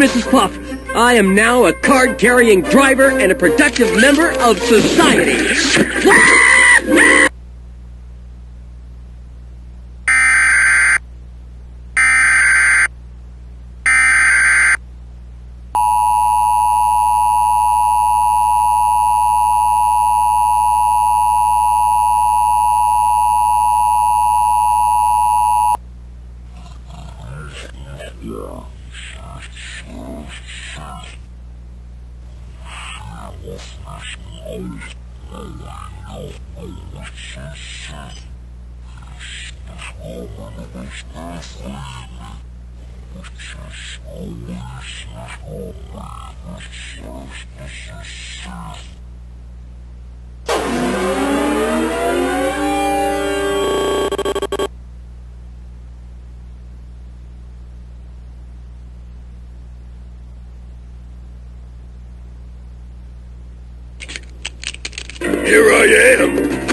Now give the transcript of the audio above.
Mrs. Puff. I am now a card-carrying driver and a productive member of society. Here I am.